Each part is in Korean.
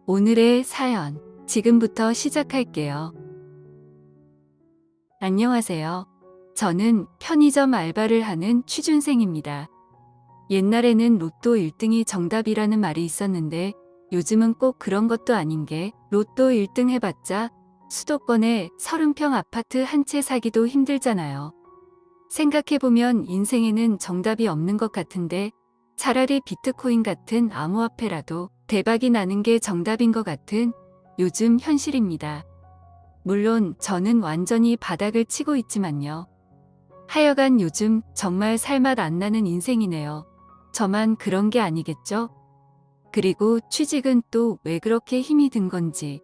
오늘의 사연, 지금부터 시작할게요. 안녕하세요. 저는 편의점 알바를 하는 취준생입니다. 옛날에는 로또 1등이 정답이라는 말이 있었는데 요즘은 꼭 그런 것도 아닌 게 로또 1등 해봤자 수도권에 30평 아파트 한 채 사기도 힘들잖아요. 생각해보면 인생에는 정답이 없는 것 같은데 차라리 비트코인 같은 암호화폐라도 대박이 나는 게 정답인 것 같은 요즘 현실입니다. 물론 저는 완전히 바닥을 치고 있지만요. 하여간 요즘 정말 살맛 안 나는 인생이네요. 저만 그런 게 아니겠죠? 그리고 취직은 또 왜 그렇게 힘이 든 건지.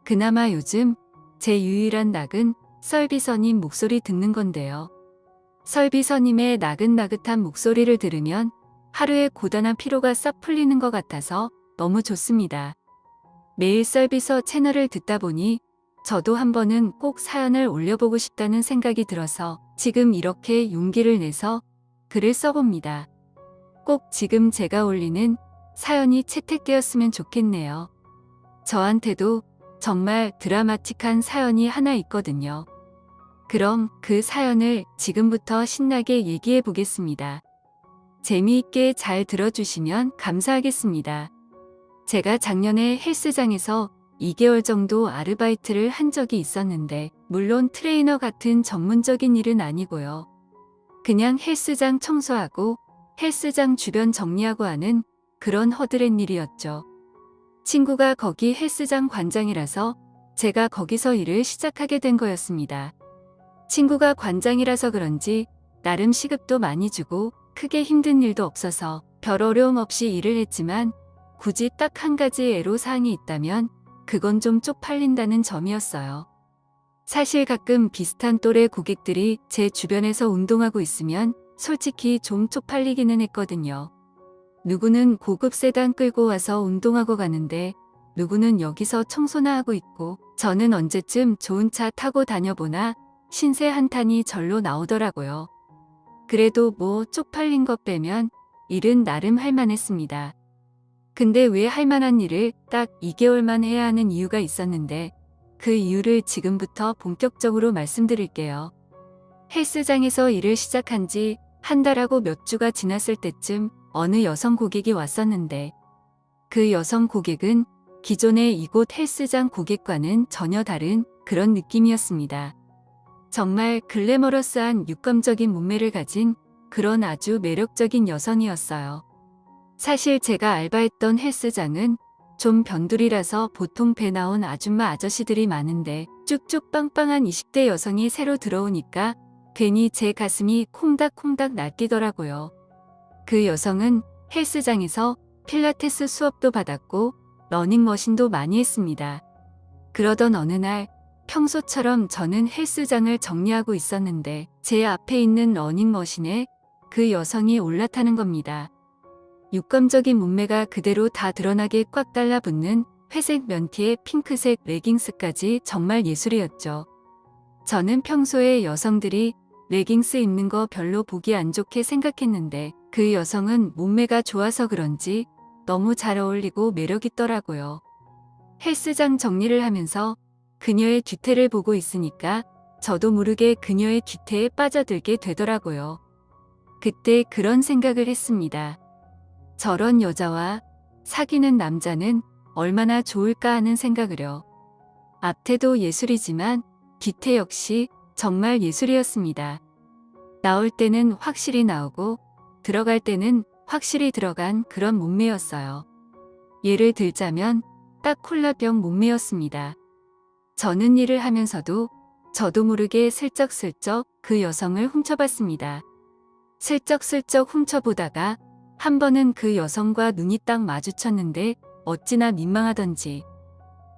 그나마 요즘 제 유일한 낙은 썰비서님 목소리 듣는 건데요. 설비서님의 나긋나긋한 목소리를 들으면 하루의 고단한 피로가 싹 풀리는 것 같아서 너무 좋습니다. 매일 설비서 채널을 듣다 보니 저도 한 번은 꼭 사연을 올려보고 싶다는 생각이 들어서 지금 이렇게 용기를 내서 글을 써봅니다. 꼭 지금 제가 올리는 사연이 채택되었으면 좋겠네요. 저한테도 정말 드라마틱한 사연이 하나 있거든요. 그럼 그 사연을 지금부터 신나게 얘기해 보겠습니다. 재미있게 잘 들어주시면 감사하겠습니다. 제가 작년에 헬스장에서 2개월 정도 아르바이트를 한 적이 있었는데, 물론 트레이너 같은 전문적인 일은 아니고요. 그냥 헬스장 청소하고 헬스장 주변 정리하고 하는 그런 허드렛 일이었죠. 친구가 거기 헬스장 관장이라서 제가 거기서 일을 시작하게 된 거였습니다. 친구가 관장이라서 그런지 나름 시급도 많이 주고 크게 힘든 일도 없어서 별 어려움 없이 일을 했지만 굳이 딱 한 가지 애로사항이 있다면 그건 좀 쪽팔린다는 점이었어요. 사실 가끔 비슷한 또래 고객들이 제 주변에서 운동하고 있으면 솔직히 좀 쪽팔리기는 했거든요. 누구는 고급 세단 끌고 와서 운동하고 가는데 누구는 여기서 청소나 하고 있고 저는 언제쯤 좋은 차 타고 다녀보나 신세 한탄이 절로 나오더라고요. 그래도 뭐 쪽팔린 것 빼면 일은 나름 할만했습니다. 근데 왜 할만한 일을 딱 2개월만 해야 하는 이유가 있었는데 그 이유를 지금부터 본격적으로 말씀드릴게요. 헬스장에서 일을 시작한 지 한 달하고 몇 주가 지났을 때쯤 어느 여성 고객이 왔었는데 그 여성 고객은 기존의 이곳 헬스장 고객과는 전혀 다른 그런 느낌이었습니다. 정말 글래머러스한 육감적인 몸매를 가진 그런 아주 매력적인 여성이었어요. 사실 제가 알바했던 헬스장은 좀 변두리라서 보통 배 나온 아줌마 아저씨들이 많은데 쭉쭉 빵빵한 20대 여성이 새로 들어오니까 괜히 제 가슴이 콩닥콩닥 날뛰더라고요. 그 여성은 헬스장에서 필라테스 수업도 받았고 러닝머신도 많이 했습니다. 그러던 어느 날 평소처럼 저는 헬스장을 정리하고 있었는데 제 앞에 있는 러닝머신에 그 여성이 올라타는 겁니다. 육감적인 몸매가 그대로 다 드러나게 꽉 달라붙는 회색 면티에 핑크색 레깅스까지 정말 예술이었죠. 저는 평소에 여성들이 레깅스 입는 거 별로 보기 안 좋게 생각했는데 그 여성은 몸매가 좋아서 그런지 너무 잘 어울리고 매력있더라고요. 헬스장 정리를 하면서 그녀의 뒤태를 보고 있으니까 저도 모르게 그녀의 뒤태에 빠져들게 되더라고요. 그때 그런 생각을 했습니다. 저런 여자와 사귀는 남자는 얼마나 좋을까 하는 생각을요. 앞태도 예술이지만 뒤태 역시 정말 예술이었습니다. 나올 때는 확실히 나오고 들어갈 때는 확실히 들어간 그런 몸매였어요. 예를 들자면 딱 콜라병 몸매였습니다. 저는 일을 하면서도 저도 모르게 슬쩍슬쩍 그 여성을 훔쳐봤습니다. 슬쩍슬쩍 훔쳐보다가 한 번은 그 여성과 눈이 딱 마주쳤는데 어찌나 민망하던지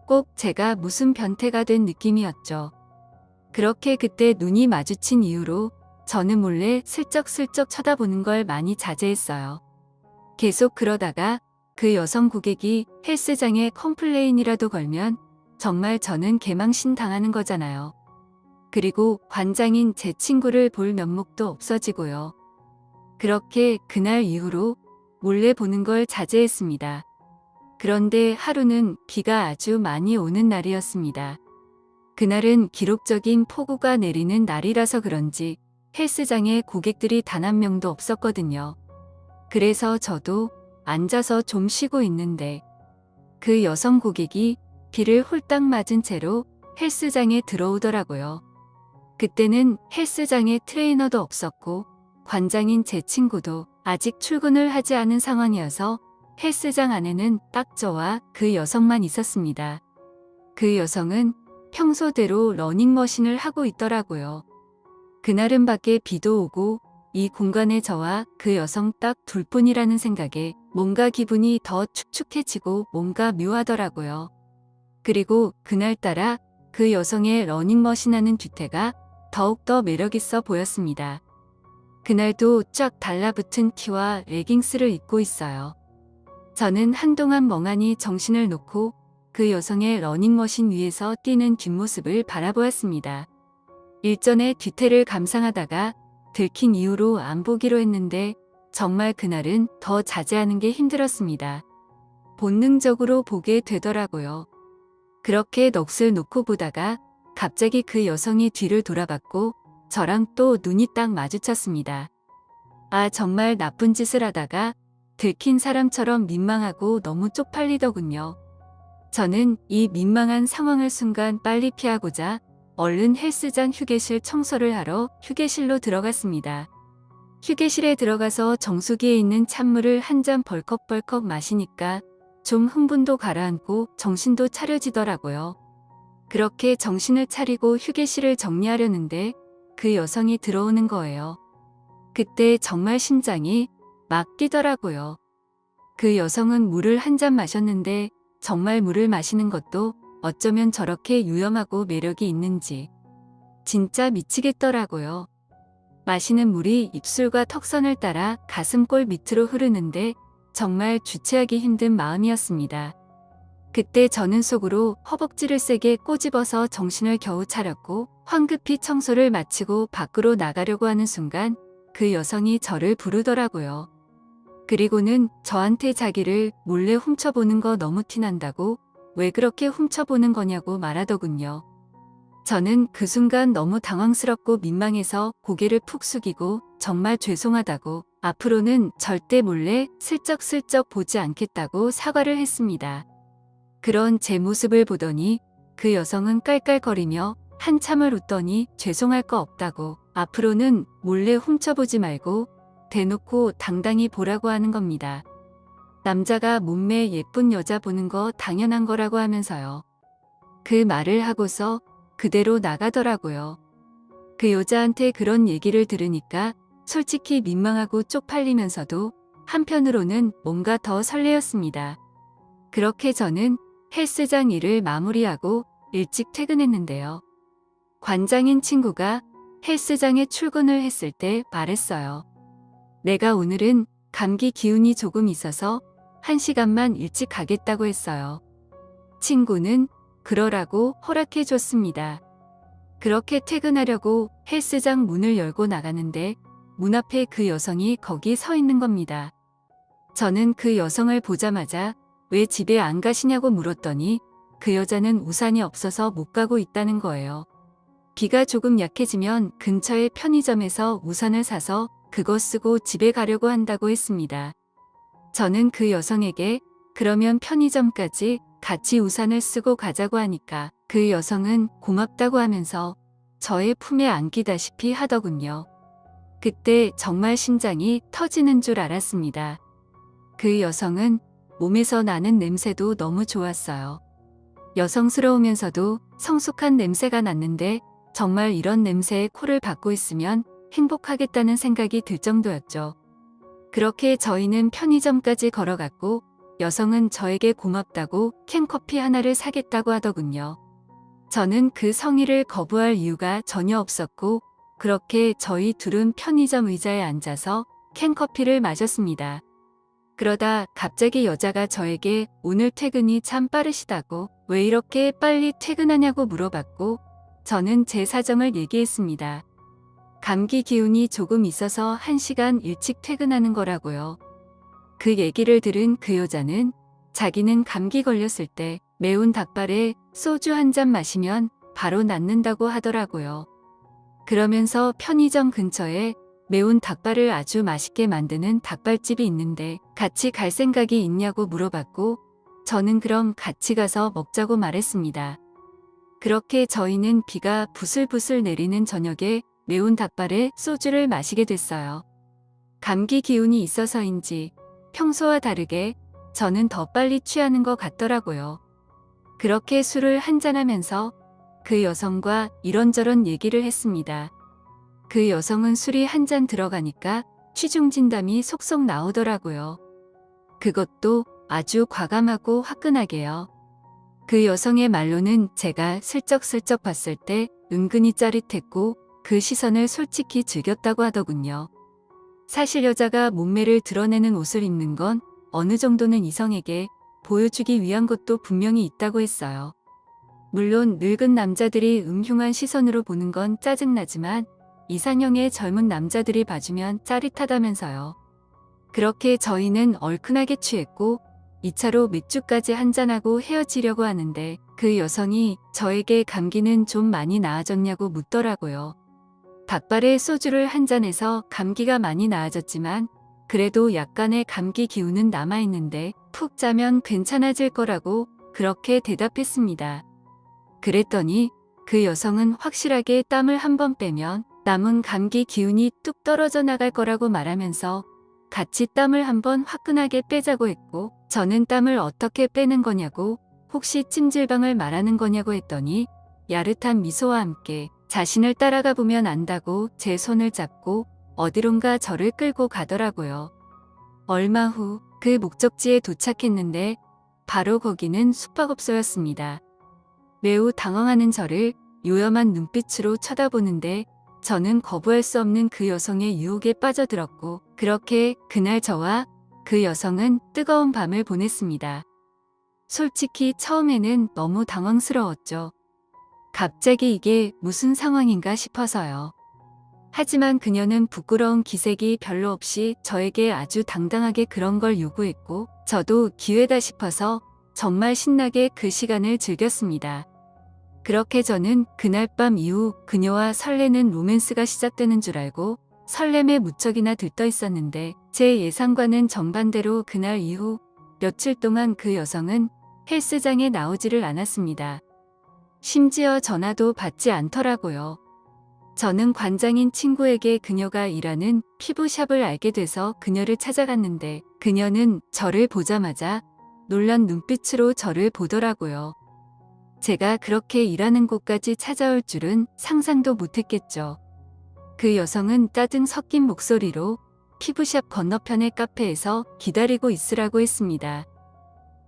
꼭 제가 무슨 변태가 된 느낌이었죠. 그렇게 그때 눈이 마주친 이후로 저는 몰래 슬쩍슬쩍 쳐다보는 걸 많이 자제했어요. 계속 그러다가 그 여성 고객이 헬스장에 컴플레인이라도 걸면 정말 저는 개망신 당하는 거잖아요. 그리고 관장인 제 친구를 볼 면목도 없어지고요. 그렇게 그날 이후로 몰래 보는 걸 자제했습니다. 그런데 하루는 비가 아주 많이 오는 날이었습니다. 그날은 기록적인 폭우가 내리는 날이라서 그런지 헬스장에 고객들이 단 한 명도 없었거든요. 그래서 저도 앉아서 좀 쉬고 있는데 그 여성 고객이 비를 홀딱 맞은 채로 헬스장에 들어오더라고요. 그때는 헬스장에 트레이너도 없었고 관장인 제 친구도 아직 출근을 하지 않은 상황이어서 헬스장 안에는 딱 저와 그 여성만 있었습니다. 그 여성은 평소대로 러닝머신을 하고 있더라고요. 그날은 밖에 비도 오고 이 공간에 저와 그 여성 딱 둘뿐이라는 생각에 뭔가 기분이 더 축축해지고 뭔가 묘하더라고요. 그리고 그날따라 그 여성의 러닝머신 하는 뒤태가 더욱더 매력있어 보였습니다. 그날도 쫙 달라붙은 티와 레깅스를 입고 있어요. 저는 한동안 멍하니 정신을 놓고 그 여성의 러닝머신 위에서 뛰는 뒷모습을 바라보았습니다. 일전에 뒤태를 감상하다가 들킨 이후로 안 보기로 했는데 정말 그날은 더 자제하는 게 힘들었습니다. 본능적으로 보게 되더라고요. 그렇게 넋을 놓고 보다가 갑자기 그 여성이 뒤를 돌아봤고 저랑 또 눈이 딱 마주쳤습니다. 아, 정말 나쁜 짓을 하다가 들킨 사람처럼 민망하고 너무 쪽팔리더군요. 저는 이 민망한 상황을 순간 빨리 피하고자 얼른 헬스장 휴게실 청소를 하러 휴게실로 들어갔습니다. 휴게실에 들어가서 정수기에 있는 찬물을 한 잔 벌컥벌컥 마시니까 좀 흥분도 가라앉고 정신도 차려지더라고요. 그렇게 정신을 차리고 휴게실을 정리하려는데 그 여성이 들어오는 거예요. 그때 정말 심장이 막 뛰더라고요. 그 여성은 물을 한 잔 마셨는데 정말 물을 마시는 것도 어쩌면 저렇게 유염하고 매력이 있는지 진짜 미치겠더라고요. 마시는 물이 입술과 턱선을 따라 가슴골 밑으로 흐르는데 정말 주체하기 힘든 마음이었습니다. 그때 저는 속으로 허벅지를 세게 꼬집어서 정신을 겨우 차렸고 황급히 청소를 마치고 밖으로 나가려고 하는 순간 그 여성이 저를 부르더라고요. 그리고는 저한테 자기를 몰래 훔쳐보는 거 너무 티난다고 왜 그렇게 훔쳐보는 거냐고 말하더군요. 저는 그 순간 너무 당황스럽고 민망해서 고개를 푹 숙이고 정말 죄송하다고 앞으로는 절대 몰래 슬쩍슬쩍 보지 않겠다고 사과를 했습니다. 그런 제 모습을 보더니 그 여성은 깔깔거리며 한참을 웃더니 죄송할 거 없다고 앞으로는 몰래 훔쳐보지 말고 대놓고 당당히 보라고 하는 겁니다. 남자가 몸매 예쁜 여자 보는 거 당연한 거라고 하면서요. 그 말을 하고서 그대로 나가더라고요. 그 여자한테 그런 얘기를 들으니까 솔직히 민망하고 쪽팔리면서도 한편으로는 뭔가 더 설레었습니다. 그렇게 저는 헬스장 일을 마무리하고 일찍 퇴근했는데요. 관장인 친구가 헬스장에 출근을 했을 때 말했어요. 내가 오늘은 감기 기운이 조금 있어서 1시간만 일찍 가겠다고 했어요. 친구는 그러라고 허락해 줬습니다. 그렇게 퇴근하려고 헬스장 문을 열고 나가는데 문 앞에 그 여성이 거기 서 있는 겁니다. 저는 그 여성을 보자마자 왜 집에 안 가시냐고 물었더니 그 여자는 우산이 없어서 못 가고 있다는 거예요. 비가 조금 약해지면 근처의 편의점에서 우산을 사서 그거 쓰고 집에 가려고 한다고 했습니다. 저는 그 여성에게 그러면 편의점까지 같이 우산을 쓰고 가자고 하니까 그 여성은 고맙다고 하면서 저의 품에 안기다시피 하더군요. 그때 정말 심장이 터지는 줄 알았습니다. 그 여성은 몸에서 나는 냄새도 너무 좋았어요. 여성스러우면서도 성숙한 냄새가 났는데 정말 이런 냄새에 코를 박고 있으면 행복하겠다는 생각이 들 정도였죠. 그렇게 저희는 편의점까지 걸어갔고 여성은 저에게 고맙다고 캔커피 하나를 사겠다고 하더군요. 저는 그 성의를 거부할 이유가 전혀 없었고 그렇게 저희 둘은 편의점 의자에 앉아서 캔커피를 마셨습니다. 그러다 갑자기 여자가 저에게 오늘 퇴근이 참 빠르시다고 왜 이렇게 빨리 퇴근하냐고 물어봤고 저는 제 사정을 얘기했습니다. 감기 기운이 조금 있어서 1시간 일찍 퇴근하는 거라고요. 그 얘기를 들은 그 여자는 자기는 감기 걸렸을 때 매운 닭발에 소주 한 잔 마시면 바로 낫는다고 하더라고요. 그러면서 편의점 근처에 매운 닭발을 아주 맛있게 만드는 닭발집이 있는데 같이 갈 생각이 있냐고 물어봤고 저는 그럼 같이 가서 먹자고 말했습니다. 그렇게 저희는 비가 부슬부슬 내리는 저녁에 매운 닭발에 소주를 마시게 됐어요. 감기 기운이 있어서인지 평소와 다르게 저는 더 빨리 취하는 것 같더라고요. 그렇게 술을 한잔하면서 그 여성과 이런저런 얘기를 했습니다. 그 여성은 술이 한 잔 들어가니까 취중진담이 속속 나오더라고요. 그것도 아주 과감하고 화끈하게요. 그 여성의 말로는 제가 슬쩍슬쩍 봤을 때 은근히 짜릿했고 그 시선을 솔직히 즐겼다고 하더군요. 사실 여자가 몸매를 드러내는 옷을 입는 건 어느 정도는 이성에게 보여주기 위한 것도 분명히 있다고 했어요. 물론 늙은 남자들이 음흉한 시선으로 보는 건 짜증나지만 이상형의 젊은 남자들이 봐주면 짜릿하다면서요. 그렇게 저희는 얼큰하게 취했고 2차로 맥주까지 한잔하고 헤어지려고 하는데 그 여성이 저에게 감기는 좀 많이 나아졌냐고 묻더라고요. 닭발에 소주를 한잔해서 감기가 많이 나아졌지만 그래도 약간의 감기 기운은 남아있는데 푹 자면 괜찮아질 거라고 그렇게 대답했습니다. 그랬더니 그 여성은 확실하게 땀을 한 번 빼면 남은 감기 기운이 뚝 떨어져 나갈 거라고 말하면서 같이 땀을 한번 화끈하게 빼자고 했고 저는 땀을 어떻게 빼는 거냐고 혹시 찜질방을 말하는 거냐고 했더니 야릇한 미소와 함께 자신을 따라가 보면 안다고 제 손을 잡고 어디론가 저를 끌고 가더라고요. 얼마 후 그 목적지에 도착했는데 바로 거기는 숙박업소였습니다. 매우 당황하는 저를 요염한 눈빛으로 쳐다보는데 저는 거부할 수 없는 그 여성의 유혹에 빠져들었고 그렇게 그날 저와 그 여성은 뜨거운 밤을 보냈습니다. 솔직히 처음에는 너무 당황스러웠죠. 갑자기 이게 무슨 상황인가 싶어서요. 하지만 그녀는 부끄러운 기색이 별로 없이 저에게 아주 당당하게 그런 걸 요구했고 저도 기회다 싶어서 정말 신나게 그 시간을 즐겼습니다. 그렇게 저는 그날 밤 이후 그녀와 설레는 로맨스가 시작되는 줄 알고 설렘에 무척이나 들떠 있었는데 제 예상과는 정반대로 그날 이후 며칠 동안 그 여성은 헬스장에 나오지를 않았습니다. 심지어 전화도 받지 않더라고요. 저는 관장인 친구에게 그녀가 일하는 피부샵을 알게 돼서 그녀를 찾아갔는데 그녀는 저를 보자마자 놀란 눈빛으로 저를 보더라고요. 제가 그렇게 일하는 곳까지 찾아올 줄은 상상도 못했겠죠. 그 여성은 짜증 섞인 목소리로 피부샵 건너편의 카페에서 기다리고 있으라고 했습니다.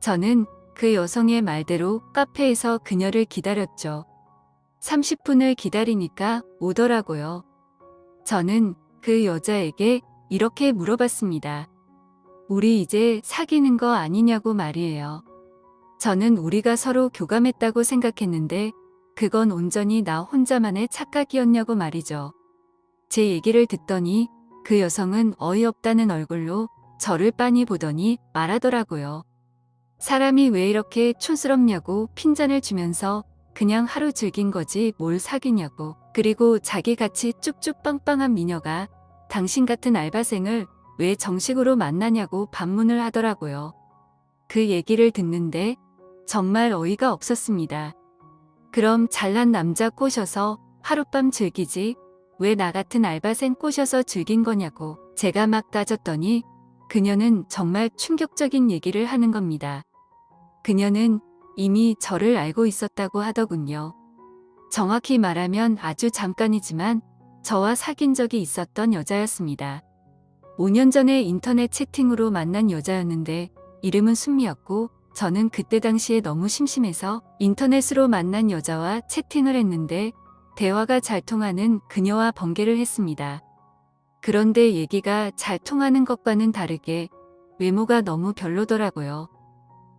저는 그 여성의 말대로 카페에서 그녀를 기다렸죠. 30분을 기다리니까 오더라고요. 저는 그 여자에게 이렇게 물어봤습니다. 우리 이제 사귀는 거 아니냐고 말이에요. 저는 우리가 서로 교감했다고 생각했는데 그건 온전히 나 혼자만의 착각이었냐고 말이죠. 제 얘기를 듣더니 그 여성은 어이없다는 얼굴로 저를 빤히 보더니 말하더라고요. 사람이 왜 이렇게 촌스럽냐고 핀잔을 주면서 그냥 하루 즐긴 거지 뭘 사귀냐고. 그리고 자기같이 쭉쭉 빵빵한 미녀가 당신 같은 알바생을 왜 정식으로 만나냐고 반문을 하더라고요. 그 얘기를 듣는데 정말 어이가 없었습니다. 그럼 잘난 남자 꼬셔서 하룻밤 즐기지 왜 나 같은 알바생 꼬셔서 즐긴 거냐고 제가 막 따졌더니 그녀는 정말 충격적인 얘기를 하는 겁니다. 그녀는 이미 저를 알고 있었다고 하더군요. 정확히 말하면 아주 잠깐이지만 저와 사귄 적이 있었던 여자였습니다. 5년 전에 인터넷 채팅으로 만난 여자였는데 이름은 순미였고 저는 그때 당시에 너무 심심해서 인터넷으로 만난 여자와 채팅을 했는데 대화가 잘 통하는 그녀와 번개를 했습니다. 그런데 얘기가 잘 통하는 것과는 다르게 외모가 너무 별로더라고요.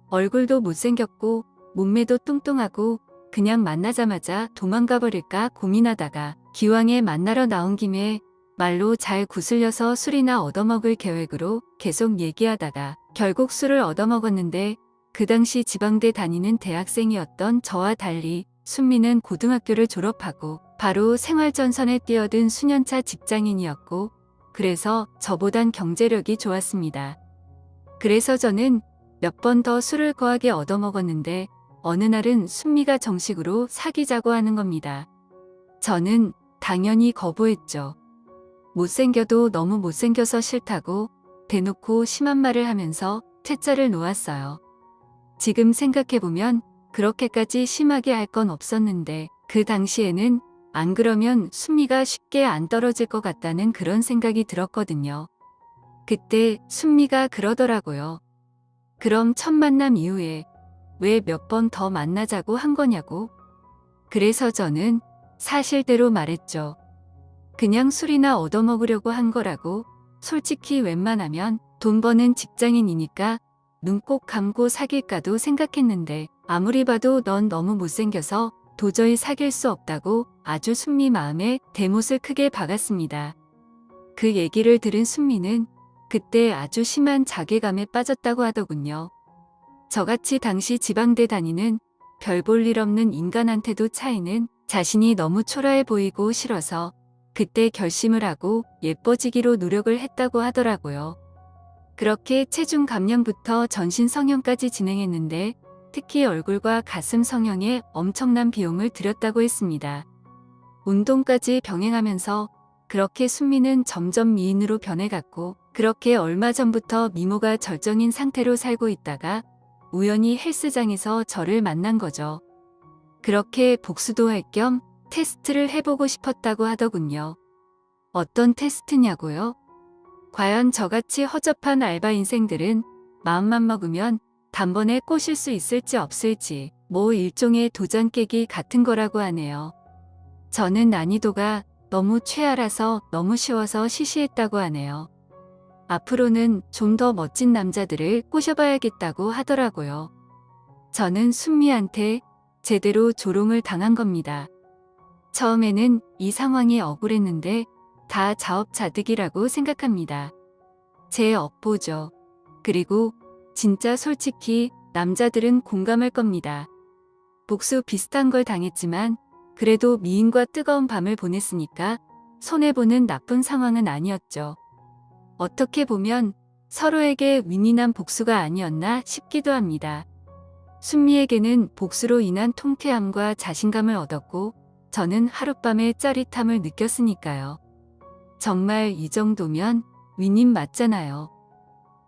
얼굴도 못생겼고 몸매도 뚱뚱하고 그냥 만나자마자 도망가 버릴까 고민하다가 기왕에 만나러 나온 김에 말로 잘 구슬려서 술이나 얻어먹을 계획으로 계속 얘기하다가 결국 술을 얻어먹었는데 그 당시 지방대 다니는 대학생이었던 저와 달리 순미는 고등학교를 졸업하고 바로 생활전선에 뛰어든 수년차 직장인이었고, 그래서 저보단 경제력이 좋았습니다. 그래서 저는 몇 번 더 술을 거하게 얻어먹었는데 어느 날은 순미가 정식으로 사귀자고 하는 겁니다. 저는 당연히 거부했죠. 못생겨도 너무 못생겨서 싫다고 대놓고 심한 말을 하면서 퇴짜를 놓았어요. 지금 생각해보면 그렇게까지 심하게 할 건 없었는데 그 당시에는 안 그러면 순미가 쉽게 안 떨어질 것 같다는 그런 생각이 들었거든요. 그때 순미가 그러더라고요. 그럼 첫 만남 이후에 왜 몇 번 더 만나자고 한 거냐고. 그래서 저는 사실대로 말했죠. 그냥 술이나 얻어먹으려고 한 거라고. 솔직히 웬만하면 돈 버는 직장인이니까 눈 꼭 감고 사귈까도 생각했는데 아무리 봐도 넌 너무 못생겨서 도저히 사귈 수 없다고 아주 순미 마음에 대못을 크게 박았습니다. 그 얘기를 들은 순미는 그때 아주 심한 자괴감에 빠졌다고 하더군요. 저같이 당시 지방대 다니는 별 볼 일 없는 인간한테도 차이는 자신이 너무 초라해 보이고 싫어서 그때 결심을 하고 예뻐지기로 노력을 했다고 하더라고요. 그렇게 체중 감량부터 전신 성형까지 진행했는데 특히 얼굴과 가슴 성형에 엄청난 비용을 들였다고 했습니다. 운동까지 병행하면서 그렇게 순미는 점점 미인으로 변해갔고, 그렇게 얼마 전부터 미모가 절정인 상태로 살고 있다가 우연히 헬스장에서 저를 만난 거죠. 그렇게 복수도 할 겸 테스트를 해보고 싶었다고 하더군요. 어떤 테스트냐고요? 과연 저같이 허접한 알바 인생들은 마음만 먹으면 단번에 꼬실 수 있을지 없을지, 뭐 일종의 도장 깨기 같은 거라고 하네요. 저는 난이도가 너무 최하라서 너무 쉬워서 시시했다고 하네요. 앞으로는 좀 더 멋진 남자들을 꼬셔봐야겠다고 하더라고요. 저는 순미한테 제대로 조롱을 당한 겁니다. 처음에는 이 상황이 억울했는데 다 자업자득이라고 생각합니다. 제 업보죠. 그리고 진짜 솔직히 남자들은 공감할 겁니다. 복수 비슷한 걸 당했지만 그래도 미인과 뜨거운 밤을 보냈으니까 손해보는 나쁜 상황은 아니었죠. 어떻게 보면 서로에게 윈윈한 복수가 아니었나 싶기도 합니다. 순미에게는 복수로 인한 통쾌함과 자신감을 얻었고 저는 하룻밤의 짜릿함을 느꼈으니까요. 정말 이 정도면 윈윈 맞잖아요.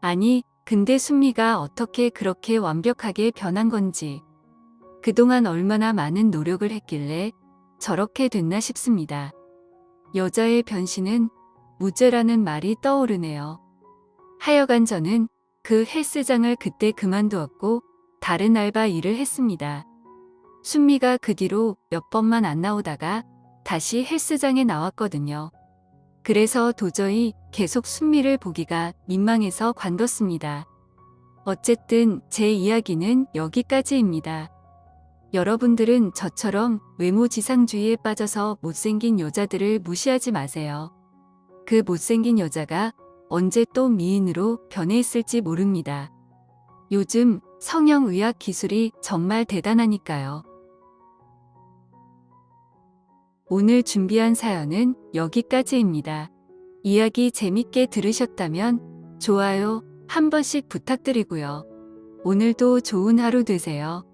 아니, 근데 순미가 어떻게 그렇게 완벽하게 변한 건지, 그동안 얼마나 많은 노력을 했길래 저렇게 됐나 싶습니다. 여자의 변신은 무죄라는 말이 떠오르네요. 하여간 저는 그 헬스장을 그때 그만두었고 다른 알바 일을 했습니다. 순미가 그 뒤로 몇 번만 안 나오다가 다시 헬스장에 나왔거든요. 그래서 도저히 계속 순미를 보기가 민망해서 관뒀습니다. 어쨌든 제 이야기는 여기까지입니다. 여러분들은 저처럼 외모지상주의에 빠져서 못생긴 여자들을 무시하지 마세요. 그 못생긴 여자가 언제 또 미인으로 변해 있을지 모릅니다. 요즘 성형의학 기술이 정말 대단하니까요. 오늘 준비한 사연은 여기까지입니다. 이야기 재밌게 들으셨다면 좋아요 한 번씩 부탁드리고요. 오늘도 좋은 하루 되세요.